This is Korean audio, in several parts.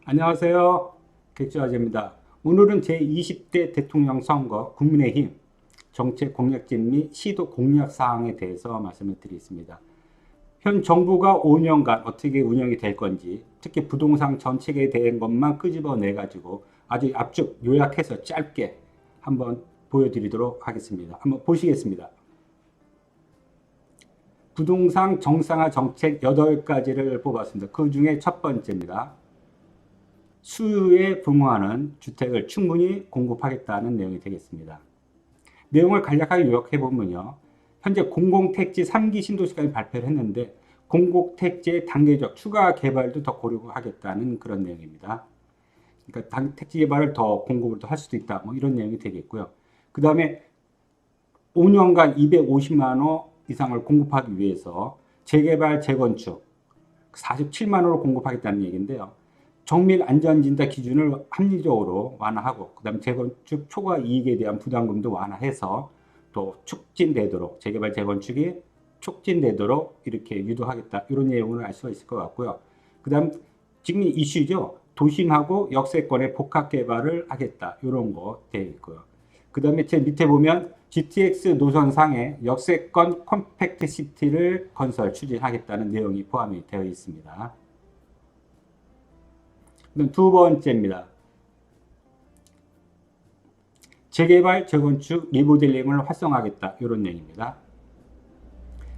안녕하세요. 객주아재입니다. 오늘은 제20대 대통령 선거 국민의힘 정책 공약진 및 시도 공약 사항에 대해서 말씀을 드리겠습니다. 현 정부가 5년간 어떻게 운영이 될 건지, 특히 부동산 정책에 대한 것만 끄집어내 가지고 아주 압축 요약해서 짧게 한번 보여드리도록 하겠습니다. 한번 보시겠습니다. 부동산 정상화 정책 8가지를 뽑았습니다. 그 중에 첫 번째입니다. 수요에 부응하는 주택을 충분히 공급하겠다는 내용이 되겠습니다. 내용을 간략하게 요약해 보면요. 현재 공공택지 3기 신도시까지 발표를 했는데 공공택지의 단계적 추가 개발도 더 고려하겠다는 그런 내용입니다. 그러니까 택지 개발을 더 공급을 더 할 수도 있다. 뭐 이런 내용이 되겠고요. 그 다음에 5년간 250만 호 이상을 공급하기 위해서 재개발, 재건축 47만 호를 공급하겠다는 얘기인데요. 정밀 안전진단 기준을 합리적으로 완화하고, 그 다음에 재건축 초과 이익에 대한 부담금도 완화해서 또 촉진되도록, 재개발, 재건축이 촉진되도록 이렇게 유도하겠다. 이런 내용을 알 수가 있을 것 같고요. 그 다음, 지금 이슈죠. 도심하고 역세권의 복합 개발을 하겠다. 이런 거 되어 있고요. 그 다음에 제 밑에 보면 GTX 노선상에 역세권 컴팩트 시티를 건설 추진하겠다는 내용이 포함이 되어 있습니다. 두 번째입니다. 재개발, 재건축, 리모델링을 활성화하겠다. 이런 내용입니다.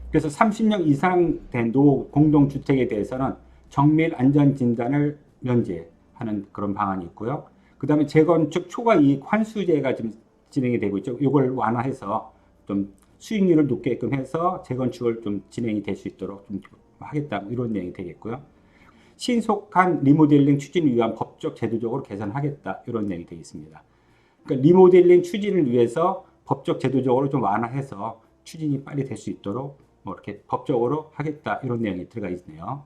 그래서 30년 이상 된 노후 공동주택에 대해서는 정밀 안전진단을 면제하는 그런 방안이 있고요. 그 다음에 재건축 초과이익 환수제가 지금 진행이 되고 있죠. 이걸 완화해서 좀 수익률을 높게끔 해서 재건축을 좀 진행이 될 수 있도록 좀 하겠다. 이런 내용이 되겠고요. 신속한 리모델링 추진을 위한 법적 제도적으로 개선하겠다. 이런 내용이 되겠습니다. 그러니까 리모델링 추진을 위해서 법적 제도적으로 좀 완화해서 추진이 빨리 될 수 있도록 뭐 이렇게 법적으로 하겠다. 이런 내용이 들어가 있네요.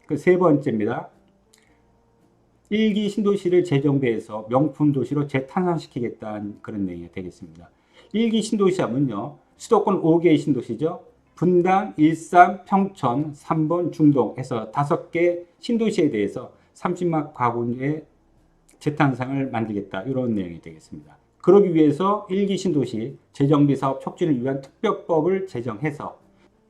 그 세 번째입니다. 1기 신도시를 재정비해서 명품 도시로 재탄생시키겠다는 그런 내용이 되겠습니다. 1기 신도시 하면요. 수도권 5개의 신도시죠. 분당, 일산, 평촌, 3번, 중동 해서 5개 신도시에 대해서 30만 가구의 재탄생을 만들겠다. 이런 내용이 되겠습니다. 그러기 위해서 1기 신도시 재정비 사업 촉진을 위한 특별법을 제정해서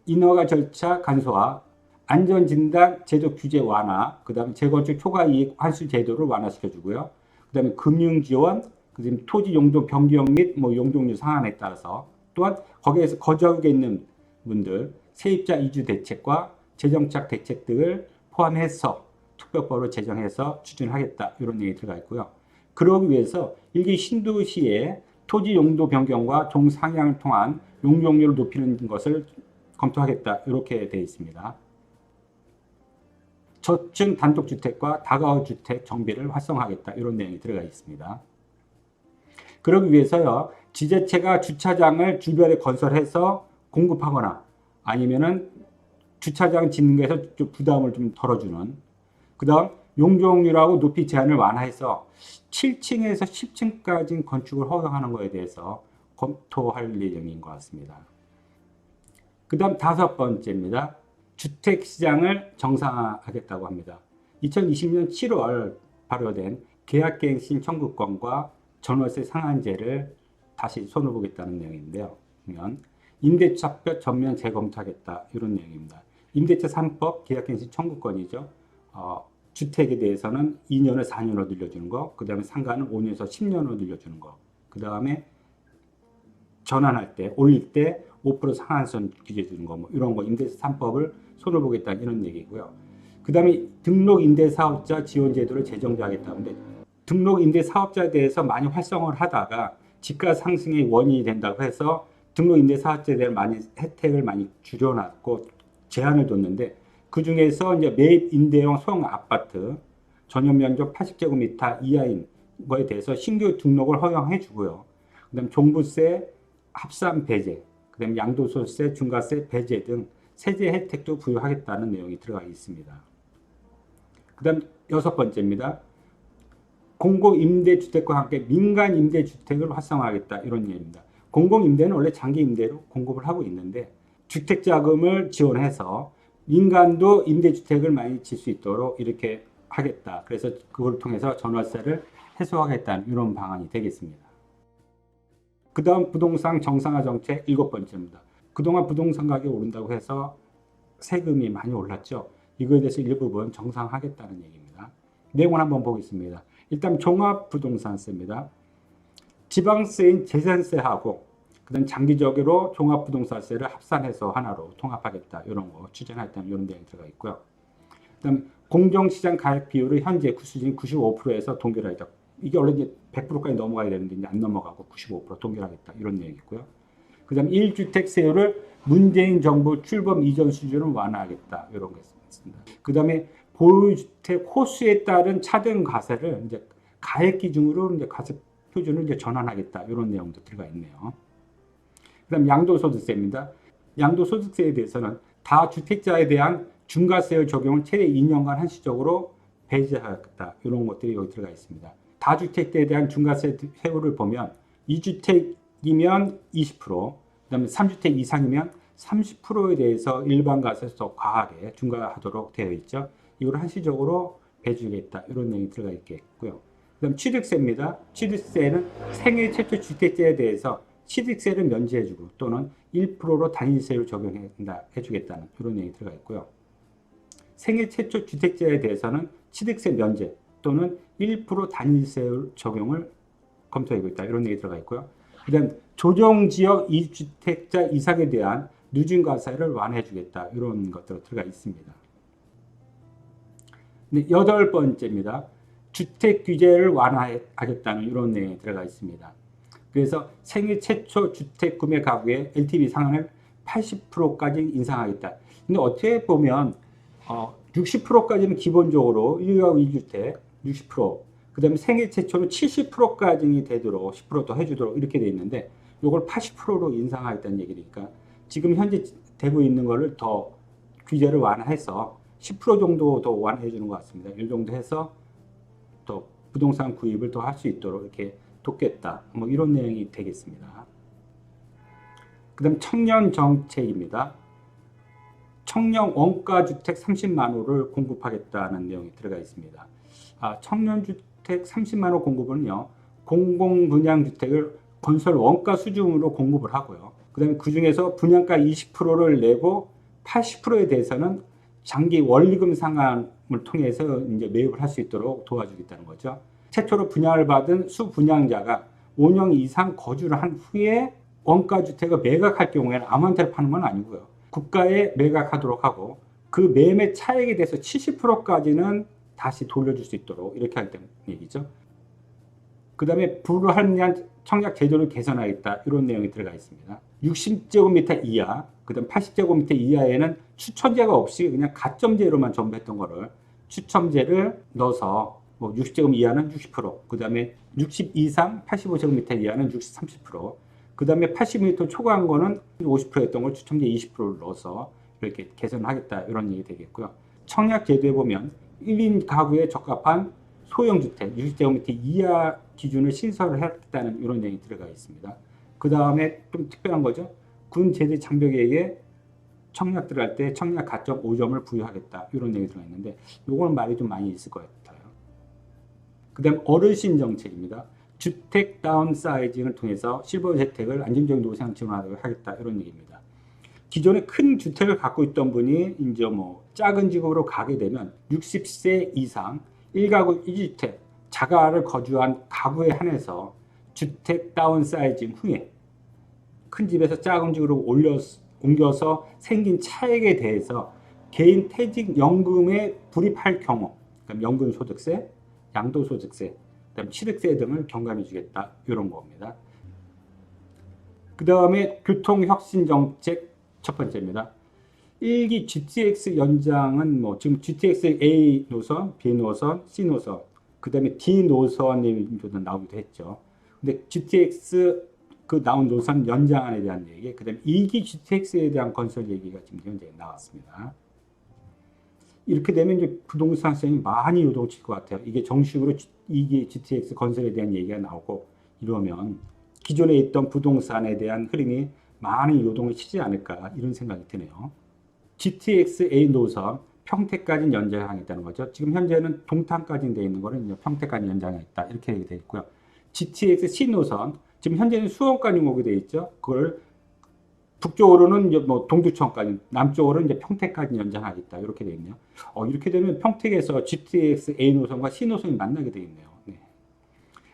인허가 절차 간소화, 안전진단 제도 규제 완화, 그 다음에 재건축 초과이익 환수 제도를 완화시켜주고요. 그 다음에 금융지원, 그 다음에 토지 용도 변경 및 뭐 용적률 상한에 따라서 또한 거기에서 거주하고 있는 분들 세입자 이주 대책과 재정착 대책 등을 포함해서 특별법을 제정해서 추진하겠다. 이런 내용이 들어가 있고요. 그러기 위해서 일기 신도시의 토지 용도 변경과 동상향을 통한 용적률을 높이는 것을 검토하겠다. 이렇게 되어 있습니다. 저층 단독주택과 다가구 주택 정비를 활성화하겠다. 이런 내용이 들어가 있습니다. 그러기 위해서요. 지자체가 주차장을 주변에 건설해서 공급하거나 아니면은 주차장 짓는 거에서 좀 부담을 좀 덜어주는, 그 다음 용적률하고 높이 제한을 완화해서 7층에서 10층까지 건축을 허용하는 것에 대해서 검토할 예정인 것 같습니다. 그 다음 5번째입니다. 주택시장을 정상화하겠다고 합니다. 2020년 7월 발효된 계약갱신 청구권과 전월세 상한제를 다시 손을 보겠다는 내용인데요. 보면 임대차법 전면 재검토하겠다. 이런 내용입니다. 임대차 3법 계약갱신 청구권이죠. 주택에 대해서는 2년을 4년으로 늘려주는 거, 그 다음에 상가는 5년에서 10년으로 늘려주는 거, 그 다음에 전환할 때, 올릴 때 5% 상한선 규제 주는 거, 뭐 이런 거 임대차 3법을 손을 보겠다. 이런 얘기고요. 그 다음에 등록 임대사업자 지원 제도를 재정비하겠다는데, 등록 임대사업자에 대해서 많이 활성화를 하다가 집가 상승의 원인이 된다고 해서 등록 임대사업자에 대한 많이 혜택을 많이 줄여놨고 제한을 뒀는데, 그 중에서 이제 매입 임대형 소형 아파트 전용 면적 80제곱미터 이하인 거에 대해서 신규 등록을 허용해 주고요. 그다음 종부세 합산 배제, 그다음 양도소득세, 중과세 배제 등 세제 혜택도 부여하겠다는 내용이 들어가 있습니다. 그다음 6번째입니다. 공공임대주택과 함께 민간임대주택을 활성화하겠다. 이런 얘기입니다. 공공임대는 원래 장기임대로 공급을 하고 있는데 주택자금을 지원해서 민간도 임대주택을 많이 질 수 있도록 이렇게 하겠다. 그래서 그걸 통해서 전월세를 해소하겠다는 이런 방안이 되겠습니다. 그 다음 부동산 정상화 정책 7번째입니다. 그동안 부동산 가격이 오른다고 해서 세금이 많이 올랐죠. 이거에 대해서 일부분 정상화하겠다는 얘기입니다. 내용을 한번 보겠습니다. 일단 종합부동산세입니다. 지방세인 재산세하고 그다음 장기적으로 종합부동산세를 합산해서 하나로 통합하겠다. 이런 거 추진하겠다는 이런 내용이 들어가 있고요. 그다음 공정시장 가액 비율을 현재 수준 95%에서 동결하겠다. 이게 원래 이제 100%까지 넘어가야 되는데 이제 안 넘어가고 95% 동결하겠다. 이런 내용이고요. 그다음 1주택 세율을 문재인 정부 출범 이전 수준을 완화하겠다. 이런 게 있습니다. 그다음에 보유주택 호수에 따른 차등 과세를 이제 가액 기준으로 이제 과세 표준을 이제 전환하겠다. 이런 내용도 들어가 있네요. 그다음 양도소득세입니다. 양도소득세에 대해서는 다주택자에 대한 중과세율 적용을 최대 2년간 한시적으로 배제하겠다. 이런 것들이 여기 들어가 있습니다. 다주택자에 대한 중과세 세율을 보면 2주택이면 20%, 그다음에 3주택 이상이면 30%에 대해서 일반 과세에서 더 과하게 중과하도록 되어 있죠. 이걸 한시적으로 배제하겠다. 이런 내용이 들어가 있겠고요. 그다음 취득세입니다. 취득세는 생애 최초 주택자에 대해서 취득세를 면제해주고 또는 1%로 단위세율 적용해주겠다는 이런 내용이 들어가 있고요. 생애 최초 주택자에 대해서는 취득세 면제 또는 1% 단위세율 적용을 검토하고 있다. 이런 내용이 들어가 있고요. 그 다음 조정지역 2주택자 이상에 대한 누진과세를 완화해주겠다. 이런 것들이 들어가 있습니다. 네, 8번째입니다. 주택 규제를 완화하겠다는 이런 내용이 들어가 있습니다. 그래서 생애 최초 주택 구매 가구의 LTV 상한을 80%까지 인상하겠다. 근데 어떻게 보면 60%까지는 기본적으로 1가구 2주택 60%, 그 다음에 생애 최초는 70%까지 되도록 10% 더 해주도록 이렇게 돼 있는데 이걸 80%로 인상하겠다는 얘기니까 지금 현재 되고 있는 거를 더 규제를 완화해서 10% 정도 더 완화해 주는 것 같습니다. 이 정도 해서 또 부동산 구입을 더 할 수 있도록 이렇게 돕겠다. 뭐 이런 내용이 되겠습니다. 그 다음 청년 정책입니다. 청년 원가주택 30만 호를 공급하겠다는 내용이 들어가 있습니다. 청년주택 30만 호 공급은요, 공공분양주택을 건설 원가 수준으로 공급을 하고요. 그 다음에 그 중에서 분양가 20%를 내고 80%에 대해서는 장기 원리금 상환을 통해서 이제 매입을 할 수 있도록 도와주겠다는 거죠. 최초로 분양을 받은 수분양자가 5년 이상 거주를 한 후에 원가주택을 매각할 경우에는 아무한테나 파는 건 아니고요. 국가에 매각하도록 하고 그 매매 차익에 대해서 70%까지는 다시 돌려줄 수 있도록 이렇게 하겠다는 얘기죠. 그 다음에 불합리한 청약 제도를 개선하겠다. 이런 내용이 들어가 있습니다. 60제곱미터 이하, 그 다음 80제곱미터 이하에는 추첨제가 없이 그냥 가점제로만 전부 했던 거를 추첨제를 넣어서 뭐 60제곱 이하는 60%, 그 다음에 60 이상 85제곱미터 이하는 30%, 그 다음에 80m 초과한 거는 50%였던 걸 추첨제 20%를 넣어서 이렇게 개선하겠다. 이런 얘기 되겠고요. 청약 제도에 보면 1인 가구에 적합한 소형주택 60제곱미터 이하 기준을 신설을 하겠다는 이런 내용이 들어가 있습니다. 그 다음에 좀 특별한 거죠. 군 제대 장벽에게 청약 들어갈 때 청약 가점 5점을 부여하겠다. 이런 내용이 들어가 있는데 요거는 말이 좀 많이 있을 것 같아요. 그 다음 어르신 정책입니다. 주택 다운사이징을 통해서 실버 혜택을 안정적인 노상 지원하도록 하겠다. 이런 얘기입니다. 기존에 큰 주택을 갖고 있던 분이 이제 뭐 작은 집으로 가게 되면 60세 이상 1가구 2주택 자가를 거주한 가구에 한해서 주택 다운사이징 후에 큰 집에서 작은 집으로 옮겨서 생긴 차액에 대해서 개인 퇴직연금에 불입할 경우, 그럼 연금소득세, 양도소득세, 그다음 취득세 등을 경감해 주겠다. 이런 겁니다. 그 다음에 교통혁신정책 첫 번째입니다. 1기 GTX 연장은 뭐 지금 GTX A 노선, B 노선, C 노선, 그 다음에 D 노선이 나오기도 했죠. 근데 GTX 그 나온 노선 연장안에 대한 얘기, 그 다음에 2기 GTX에 대한 건설 얘기가 지금 현재 나왔습니다. 이렇게 되면 이제 부동산 시장이 많이 요동칠 것 같아요. 이게 정식으로 2기 GTX 건설에 대한 얘기가 나오고 이러면 기존에 있던 부동산에 대한 흐름이 많이 요동을 치지 않을까 이런 생각이 드네요. GTX A 노선 평택까지 연장하겠다는 거죠. 지금 현재는 동탄까지 돼 있는 거는 이제 평택까지 연장하겠다 이렇게 돼 있고요. GTX C노선 지금 현재는 수원까지 오게 돼 있죠. 그걸 북쪽으로는 이제 뭐 동두천까지, 남쪽으로는 이제 평택까지 연장하겠다 이렇게 돼 있네요. 이렇게 되면 평택에서 GTX A 노선과 C 노선이 만나게 돼 있네요. 네.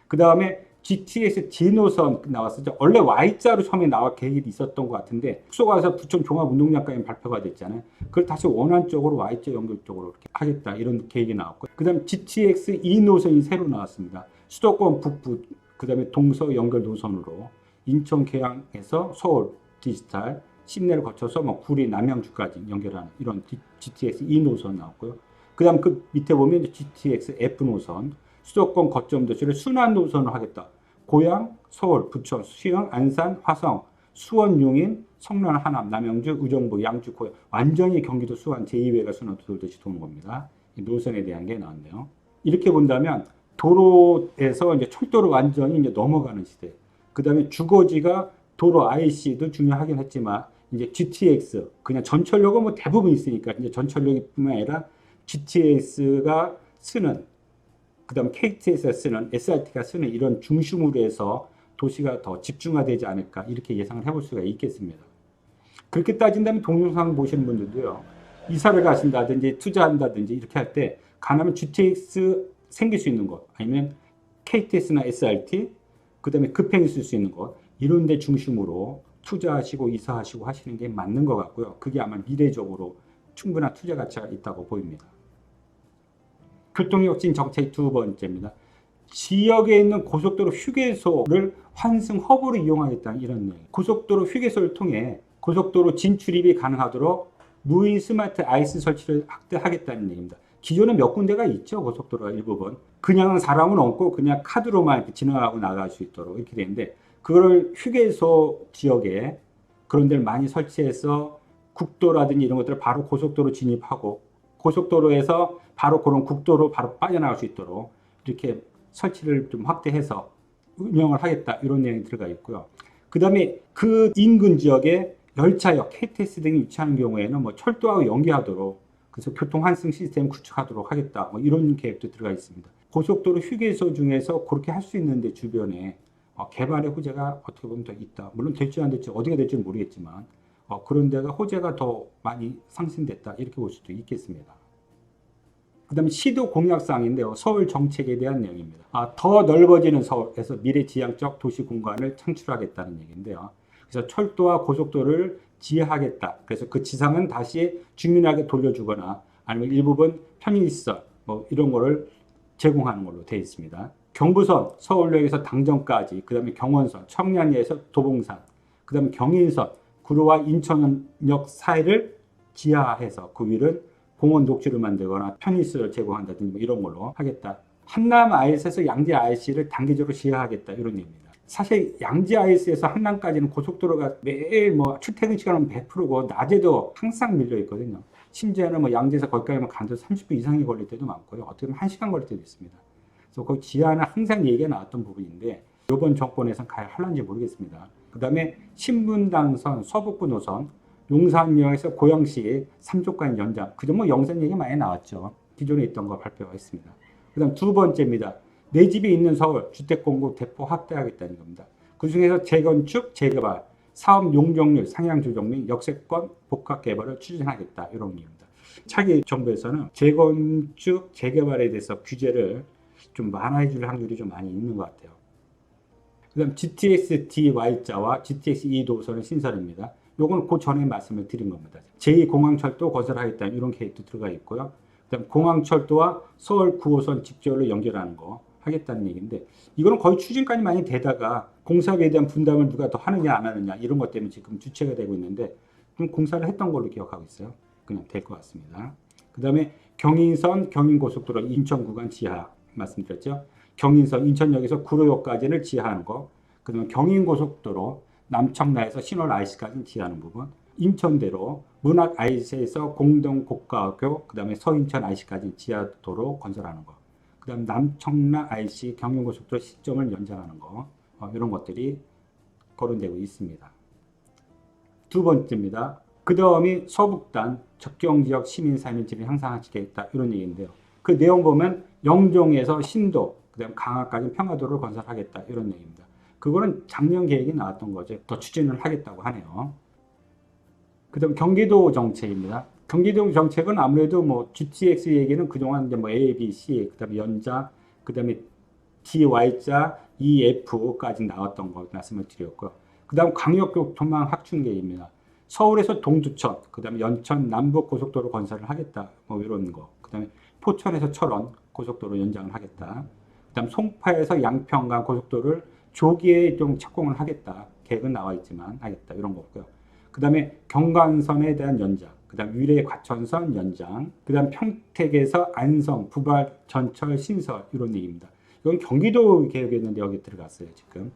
그 다음에 GTX D 노선 나왔었죠. 원래 Y자로 처음에 나올 계획이 있었던 것 같은데 숙소가 와서 부천 종합운동장까지 발표가 됐잖아요. 그걸 다시 원안 쪽으로 Y자 연결 쪽으로 이렇게 하겠다 이런 계획이 나왔고, 그 다음 GTX E 노선이 새로 나왔습니다. 수도권 북부, 그 다음에 동서 연결 노선으로 인천 계양에서 서울 디지털 시내를 거쳐서 뭐 구리 남양주까지 연결하는 이런 GTX E 노선 나왔고요. 그 다음 그 밑에 보면 GTX F 노선, 수도권 거점 도시를 순환 노선을 하겠다. 고양, 서울, 부천, 수영, 안산, 화성, 수원, 용인, 성남, 하남, 남양주, 의정부, 양주, 고양, 완전히 경기도 수원 제2외곽 순환 도시 도는 겁니다. 이 노선에 대한 게 나왔네요. 이렇게 본다면 도로에서 이제 철도로 완전히 이제 넘어가는 시대. 그 다음에 주거지가 도로 IC도 중요하긴 했지만 이제 GTX 그냥 전철역은 뭐 대부분 있으니까 이제 전철역뿐만 아니라 GTX가 쓰는, 그다음 KTX가 쓰는, SRT가 쓰는 이런 중심으로 해서 도시가 더 집중화되지 않을까 이렇게 예상을 해볼 수가 있겠습니다. 그렇게 따진다면 동영상 보시는 분들도요, 이사를 가신다든지 투자한다든지 이렇게 할 때 가능하면 GTX 생길 수 있는 곳, 아니면 KTX나 SRT, 그 다음에 급행이 쓸 수 있는 곳, 이런 데 중심으로 투자하시고 이사하시고 하시는 게 맞는 것 같고요. 그게 아마 미래적으로 충분한 투자 가치가 있다고 보입니다. 교통혁신 정책 두 번째입니다. 지역에 있는 고속도로 휴게소를 환승 허브로 이용하겠다는 이런 내용. 고속도로 휴게소를 통해 고속도로 진출입이 가능하도록 무인 스마트 아이스 설치를 확대하겠다는 얘기입니다. 기존에 몇 군데가 있죠. 고속도로가 일부분. 그냥 사람은 없고 그냥 카드로만 이렇게 지나가고 나갈 수 있도록 이렇게 되는데, 그걸 휴게소 지역에 그런 데를 많이 설치해서 국도라든지 이런 것들을 바로 고속도로 진입하고 고속도로에서 바로 그런 국도로 바로 빠져나갈 수 있도록 이렇게 설치를 좀 확대해서 운영을 하겠다 이런 내용이 들어가 있고요. 그 다음에 그 인근 지역에 열차역, KTX 등이 위치하는 경우에는 뭐 철도하고 연계하도록, 그래서 교통 환승 시스템을 구축하도록 하겠다 뭐 이런 계획도 들어가 있습니다. 고속도로 휴게소 중에서 그렇게 할 수 있는데 주변에 개발의 호재가 어떻게 보면 더 있다. 물론 될지 안 될지 어디가 될지는 모르겠지만 그런 데가 호재가 더 많이 상승됐다 이렇게 볼 수도 있겠습니다. 그 다음에 시도 공약사항인데요. 서울 정책에 대한 내용입니다. 더 넓어지는 서울에서 미래지향적 도시 공간을 창출하겠다는 얘기인데요. 그래서 철도와 고속도로를 지하하겠다. 그래서 그 지상은 다시 주민에게 돌려주거나 아니면 일부분 편의시설 뭐 이런 거를 제공하는 걸로 되어 있습니다. 경부선, 서울역에서 당정까지, 그 다음에 경원선, 청량리에서 도봉산, 그 다음에 경인선, 구로와 인천역 사이를 지하해서 그 위를 공원 녹지를 만들거나 편의시설을 제공한다든지 뭐 이런 걸로 하겠다. 한남 IS에서 양재 IC를 단계적으로 지하하겠다 이런 얘기입니다. 사실 양재 IS에서 한남까지는 고속도로가 매일 뭐 출퇴근 시간은 100%고 낮에도 항상 밀려 있거든요. 심지어는 뭐 양재에서 거기까지만 가도 30분 이상이 걸릴 때도 많고요. 어떻게 보면 1시간 걸릴 때도 있습니다. 그래서 거기 지하는 항상 얘기가 나왔던 부분인데 이번 정권에서는 할런지 모르겠습니다. 그 다음에 신분당선, 서북부 노선, 용산역에서 고양시 3조간 연장. 그저 뭐 영선 얘기 많이 나왔죠. 기존에 있던 거 발표가 있습니다. 그 다음 두 번째입니다. 내 집이 있는 서울 주택 공급 대폭 확대하겠다는 겁니다. 그 중에서 재건축, 재개발, 사업 용적률 상향 조정 및 역세권 복합 개발을 추진하겠다 이런 의미입니다. 차기 정부에서는 재건축, 재개발에 대해서 규제를 좀 완화해 줄 확률이 좀 많이 있는 것 같아요. 그 다음 GTX DY자와 GTX E 노선의 신설입니다. 요건 그 전에 말씀을 드린 겁니다. 제2공항철도 건설하겠다는 이런 계획도 들어가 있고요. 그다음 공항철도와 서울 9호선 직결로 연결하는 거 하겠다는 얘기인데, 이거는 거의 추진까지 많이 되다가 공사비에 대한 분담을 누가 더 하느냐 안 하느냐 이런 것 때문에 지금 주체가 되고 있는데, 좀 공사를 했던 걸로 기억하고 있어요. 그냥 될 것 같습니다. 그 다음에 경인선, 경인고속도로 인천 구간 지하 말씀드렸죠. 경인선, 인천역에서 구로역까지를 지하하는 거. 그 다음에 경인고속도로 남청라에서 신월 IC까지 지하하는 부분. 인천대로 문학 IC에서 공동 고가학교, 그 다음에 서인천 IC까지 지하도로 건설하는 거. 그 다음 남청라 IC 경인고속도로 시점을 연장하는 거. 이런 것들이 거론되고 있습니다. 두 번째입니다. 그 다음이 서북단 접경지역 시민사회의 질을 향상하시겠다 이런 얘기인데요. 그 내용 보면 영종에서 신도, 그 다음 강화까지 평화도를 건설하겠다 이런 얘기입니다. 그거는 작년 계획이 나왔던 거죠. 더 추진을 하겠다고 하네요. 그 다음 경기도 정책입니다. 경기도 정책은 아무래도 뭐 GTX 얘기는 그동안 이제 뭐 A, B, C, 그 다음에 연자, 그 다음에 DY자, EF까지 나왔던 거 말씀을 드렸고요. 그 다음 광역교통망 확충 계획입니다. 서울에서 동두천, 그 다음에 연천 남북 고속도로 건설을 하겠다. 뭐 이런 거. 그 다음에 포천에서 철원 고속도로 연장을 하겠다. 그 다음 송파에서 양평간 고속도로를 조기에 좀 착공을 하겠다. 계획은 나와 있지만 하겠다. 이런 거고요. 그 다음에 경관선에 대한 연장, 그 다음 위례 과천선 연장, 그 다음 평택에서 안성, 부발, 전철, 신설 이런 얘기입니다. 이건 경기도 계획이었는데 여기 들어갔어요 지금.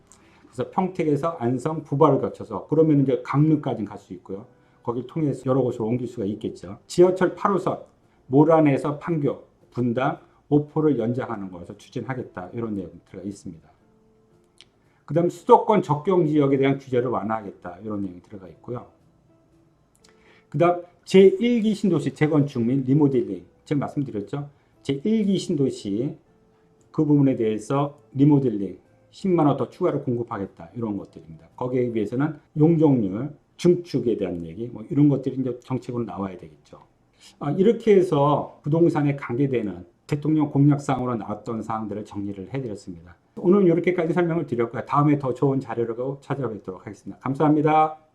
그래서 평택에서 안성, 부발을 거쳐서 그러면 이제 강릉까지 갈 수 있고요. 거기를 통해서 여러 곳으로 옮길 수가 있겠죠. 지하철 8호선 모란에서 판교, 분당, 오포를 연장하는 것을 추진하겠다 이런 내용이 들어가 있습니다. 그 다음 수도권 접경 지역에 대한 규제를 완화하겠다 이런 내용이 들어가 있고요. 그 다음 제1기 신도시 재건축 및 리모델링 제가 말씀드렸죠. 제1기 신도시 그 부분에 대해서 리모델링 10만 원 더 추가로 공급하겠다 이런 것들입니다. 거기에 비해서는 용적률 증축에 대한 얘기 뭐 이런 것들이 이제 정책으로 나와야 되겠죠. 이렇게 해서 부동산에 관계되는 대통령 공약상으로 나왔던 사항들을 정리를 해드렸습니다. 오늘 이렇게까지 설명을 드렸고요. 다음에 더 좋은 자료로 찾아뵙도록 하겠습니다. 감사합니다.